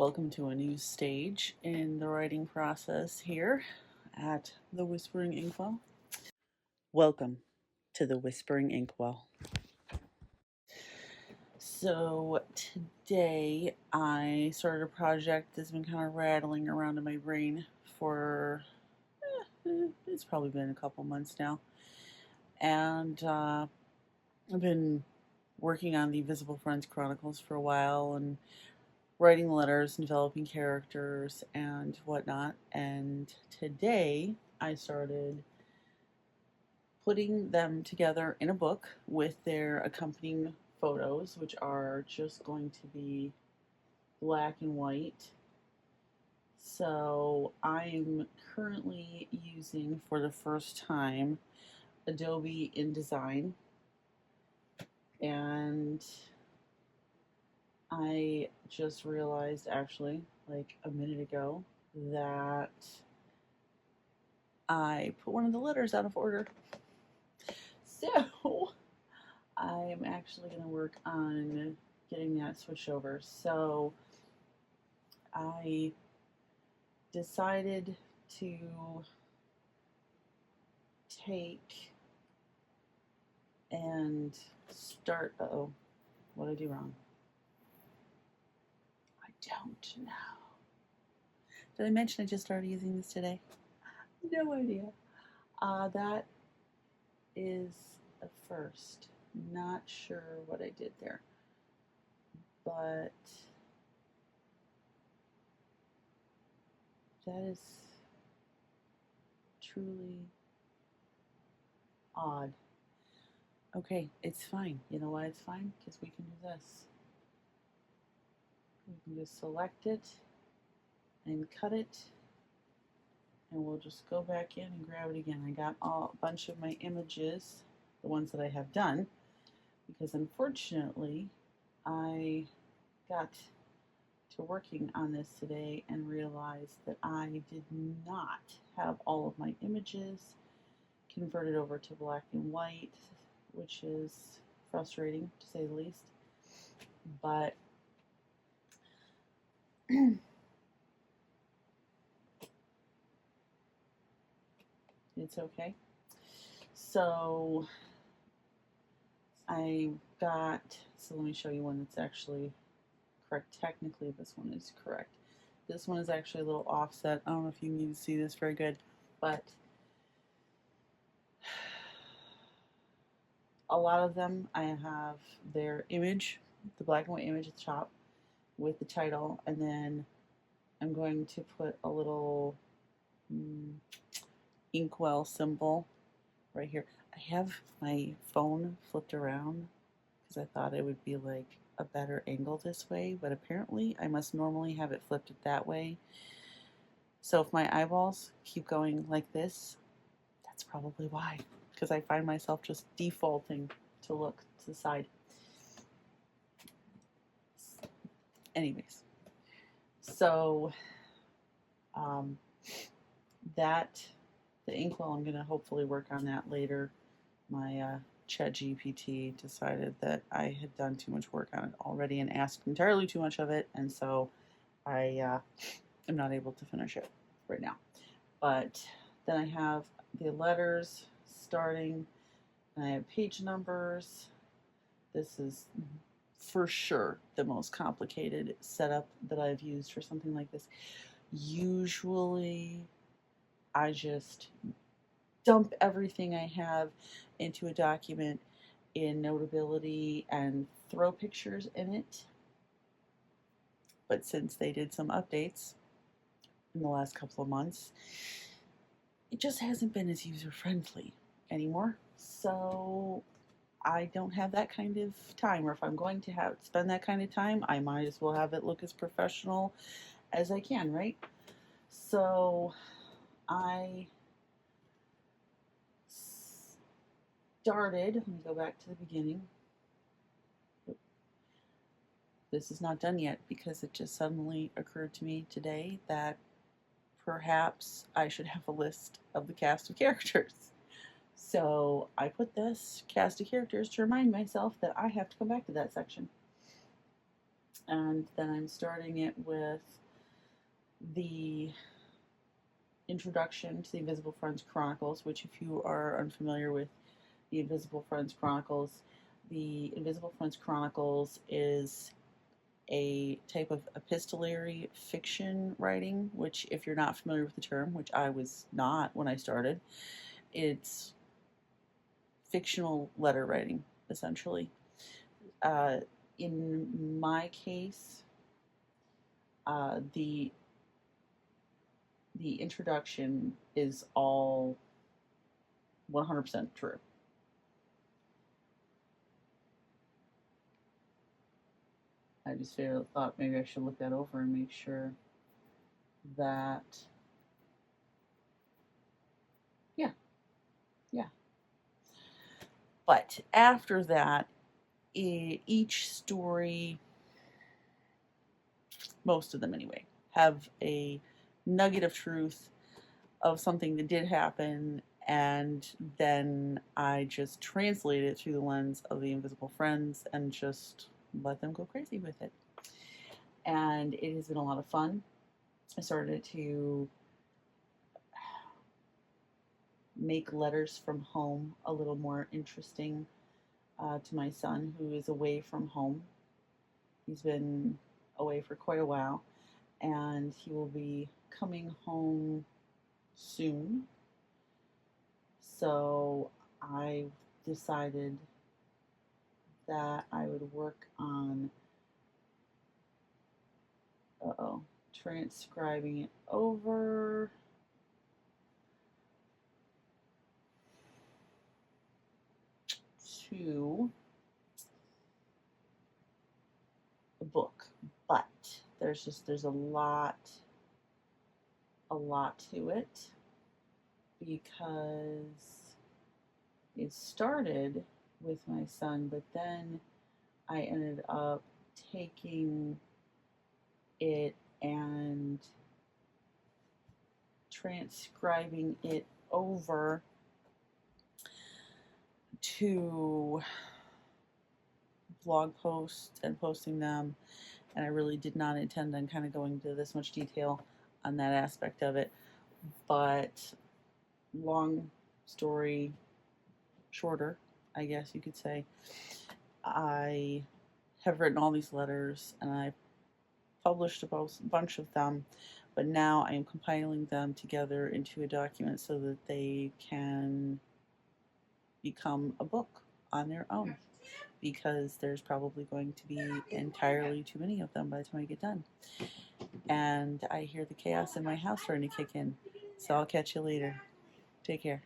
Welcome to a new stage in the writing process here at the Whispering Inkwell. Welcome to the Whispering Inkwell. So today I started a project that's been kind of rattling around in my brain for it's probably been a couple months now, and I've been working on the Visible Friends Chronicles for a while and writing letters and developing characters and whatnot. And today I started putting them together in a book with their accompanying photos, which are just going to be black and white. So I'm currently using for the first time Adobe InDesign, and I just realized actually like a minute ago that I put one of the letters out of order. So I'm actually going to work on getting that switched over. So I decided to take and start. Uh-oh, what did I do wrong? I don't know. Did I mention I just started using this today? No idea. That is a first. Not sure what I did there, but that is truly odd. Okay, it's fine. You know why it's fine? Because we can do this. We can just select it and cut it, and we'll just go back in and grab it again. I got a bunch of my images, the ones that I have done, because unfortunately I got to working on this today and realized that I did not have all of my images converted over to black and white, which is frustrating to say the least. But it's okay. So let me show you one that's actually correct. Technically, this one is correct. This one is actually a little offset. I don't know if you can see this very good, but a lot of them I have their image, the black and white image at the top with the title, and then I'm going to put a little inkwell symbol right here. I have my phone flipped around because I thought it would be like a better angle this way, but apparently I must normally have it flipped that way. So if my eyeballs keep going like this, that's probably why, because I find myself just defaulting to look to the side. Anyways, so the inkwell, I'm going to hopefully work on that later. My ChatGPT decided that I had done too much work on it already and asked entirely too much of it, and so I am not able to finish it right now. But then I have the letters starting, and I have page numbers. This is for sure the most complicated setup that I've used for something like this. Usually I just dump everything I have into a document in Notability and throw pictures in it. But since they did some updates in the last couple of months, it just hasn't been as user-friendly anymore. So I don't have that kind of time, or if I'm going to spend that kind of time, I might as well have it look as professional as I can, right? So I started, let me go back to the beginning. This is not done yet because it just suddenly occurred to me today that perhaps I should have a list of the cast of characters. So I put this cast of characters to remind myself that I have to come back to that section. And then I'm starting it with the introduction to the Invisible Friends Chronicles, which, if you are unfamiliar with the Invisible Friends Chronicles, the Invisible Friends Chronicles is a type of epistolary fiction writing, which, if you're not familiar with the term, which I was not when I started, it's fictional letter writing, essentially. In my case, the introduction is all 100% true. I just thought maybe I should look that over and make sure that, yeah. But after that, each story, most of them anyway, have a nugget of truth of something that did happen, and then I just translate it through the lens of the Invisible Friends and just let them go crazy with it. And it has been a lot of fun. I started to make letters from home a little more interesting to my son, who is away from home. He's been away for quite a while, and he will be coming home soon. So I decided that I would work on transcribing it over to a book. But there's a lot to it, because it started with my son, but then I ended up taking it and transcribing it over to blog posts and posting them, and I really did not intend on kind of going into this much detail on that aspect of it. But long story shorter, I guess you could say, I have written all these letters and I've published a bunch of them, but now I am compiling them together into a document so that they can become a book on their own, because there's probably going to be entirely too many of them by the time I get done. And I hear the chaos in my house starting to kick in. So I'll catch you later. Take care.